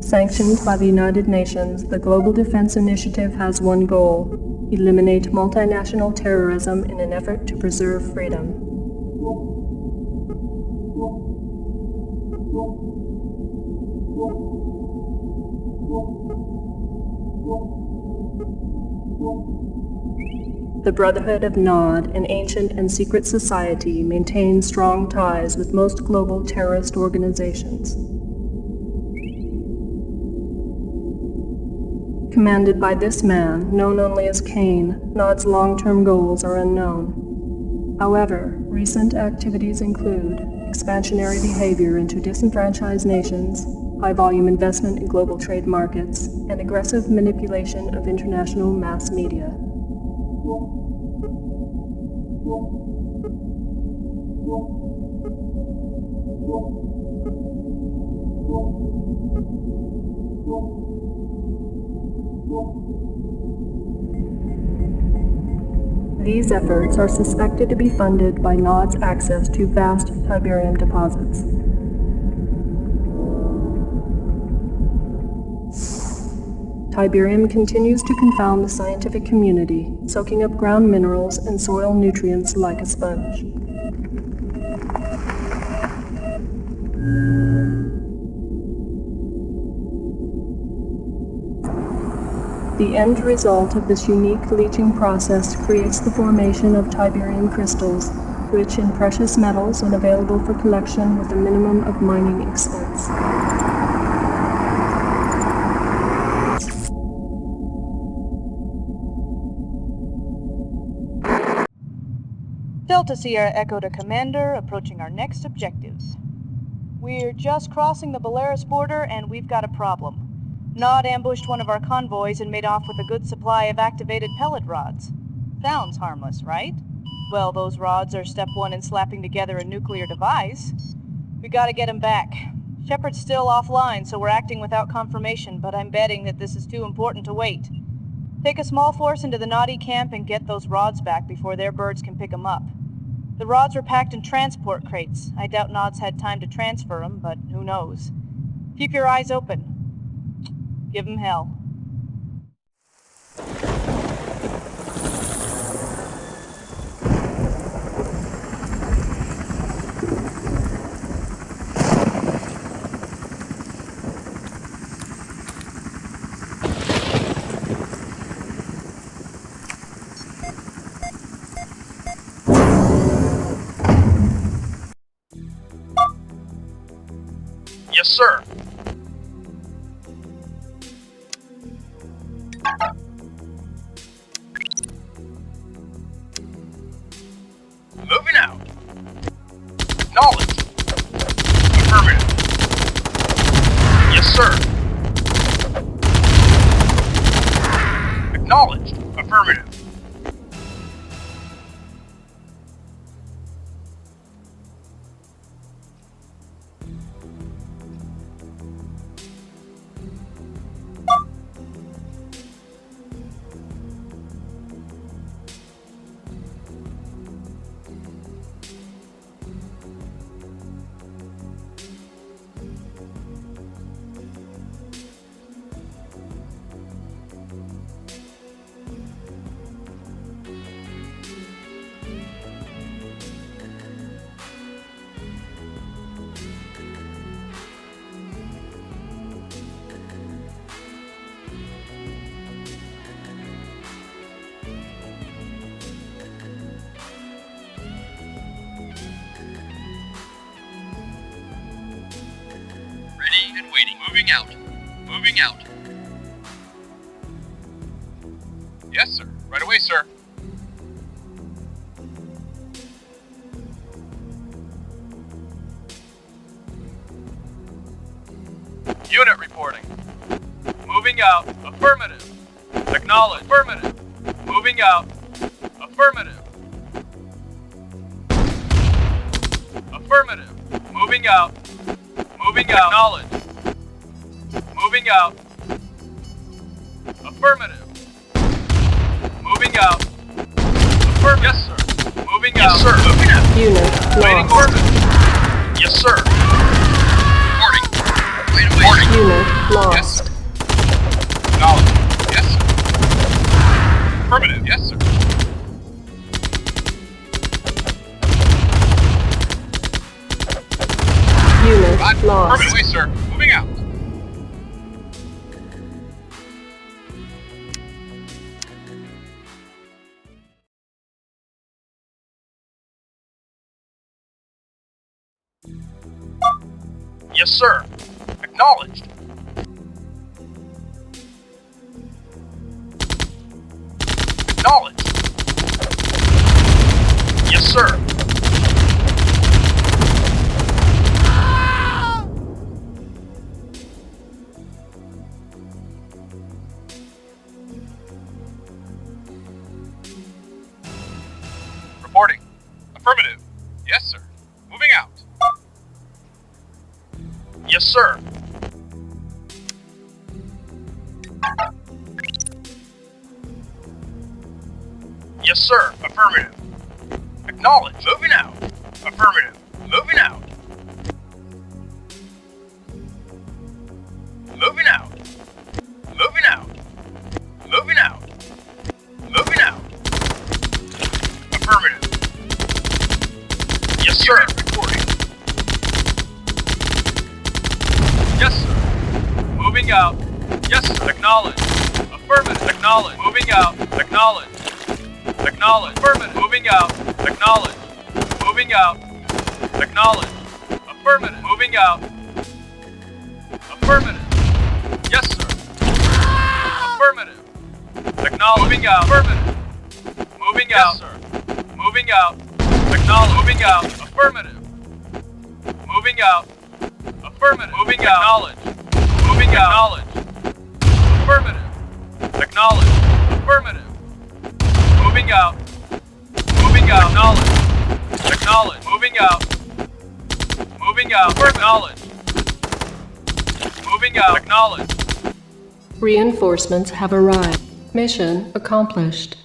Sanctioned by the United Nations, the Global Defense Initiative has one goal: eliminate multinational terrorism in an effort to preserve freedom. The Brotherhood of Nod, an ancient and secret society, maintains strong ties with most global terrorist organizations. Commanded by this man, known only as Kane, Nod's long-term goals are unknown. However, recent activities include expansionary behavior into disenfranchised nations, high-volume investment in global trade markets, and aggressive manipulation of international mass media. These efforts are suspected to be funded by Nod's access to vast Tiberium deposits. Tiberium continues to confound the scientific community, soaking up ground minerals and soil nutrients like a sponge. The end result of this unique leaching process creates the formation of Tiberium crystals, rich in precious metals and available for collection with a minimum of mining expense. Delta Sierra Echo to Commander, approaching our next objective. We're just crossing the Belarus border and we've got a problem. Nod ambushed one of our convoys and made off with a good supply of activated pellet rods. Sounds harmless, right? Well, those rods are step one in slapping together a nuclear device. We gotta get him back. Shepard's still offline, so we're acting without confirmation, but I'm betting that this is too important to wait. Take a small force into the Noddy camp and get those rods back before their birds can pick them up. The rods were packed in transport crates. I doubt Nod's had time to transfer them, but who knows. Keep your eyes open. Give him hell. Yes, sir. Moving out. Acknowledged. Affirmative. Yes, sir. Acknowledged. Affirmative. Ready and waiting. Moving out. Moving out. Yes, sir. Right away, sir. Unit reporting. Moving out. Affirmative. Acknowledge. Affirmative. Moving out. Affirmative. Affirmative. Moving out. Moving out. Acknowledge. Moving out. Affirmative. Moving out. Affirmative. Yes, sir. Moving out. Yes, sir. Moving out. Unit Waiting lost. orbit. Yes, sir. Reporting. Wait. Unit Yes, lost. sir. Acknowledged. Yes, sir. Affirmative. Yes, sir. Unit Roger. lost. Affirmative. Away, sir. Moving out. Yes, sir. Acknowledged. Acknowledged. Yes, sir. Reporting. Affirmative. Yes, sir. Moving out. Yes, sir. Yes, sir. Affirmative. Acknowledged. Moving out. Affirmative. Moving out. Moving out. Moving out. Moving out. Moving out. Affirmative. Yes, sir. Reporting. Yes, sir. Moving out. Yes, sir. Acknowledged. Affirmative. Acknowledged. Moving out. Acknowledged. Acknowledged. Affirmative. Moving out. Acknowledged. Moving out. Acknowledged. Affirmative. Moving out. Affirmative. Yes, sir. Affirmative. Acknowledged. Moving out. Affirmative. Moving out. Yes, sir. Moving out. Acknowledged. Moving out. Affirmative. Moving out. Affirmative. Moving out. Acknowledged. Moving out. Acknowledged. Affirmative. Acknowledged. Affirmative. Moving out. Moving out. Acknowledged. Acknowledged. Moving out. Moving out. Acknowledged. Moving out. Acknowledged. Reinforcements have arrived. Mission accomplished.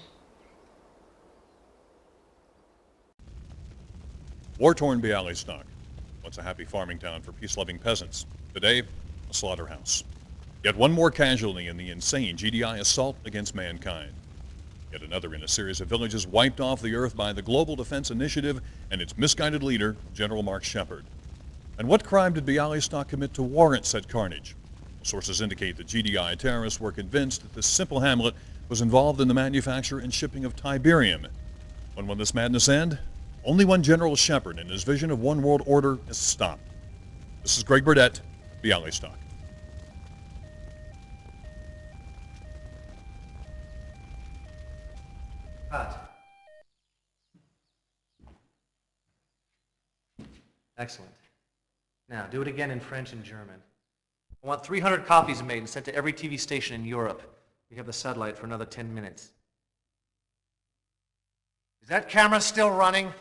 War-torn Bialystok, once a happy farming town for peace-loving peasants. Today, a slaughterhouse. Yet one more casualty in the insane GDI assault against mankind. Yet another in a series of villages wiped off the earth by the Global Defense Initiative and its misguided leader, General Mark Shepard. And what crime did Bialystok commit to warrant said carnage? Sources indicate that GDI terrorists were convinced that this simple hamlet was involved in the manufacture and shipping of Tiberium. When will this madness end? Only when General Shepard and his vision of one world order is stopped. This is Greg Burdett, Bialystok. Cut. Excellent. Now, do it again in French and German. I want 300 copies made and sent to every TV station in Europe. We have the satellite for another 10 minutes. Is that camera still running?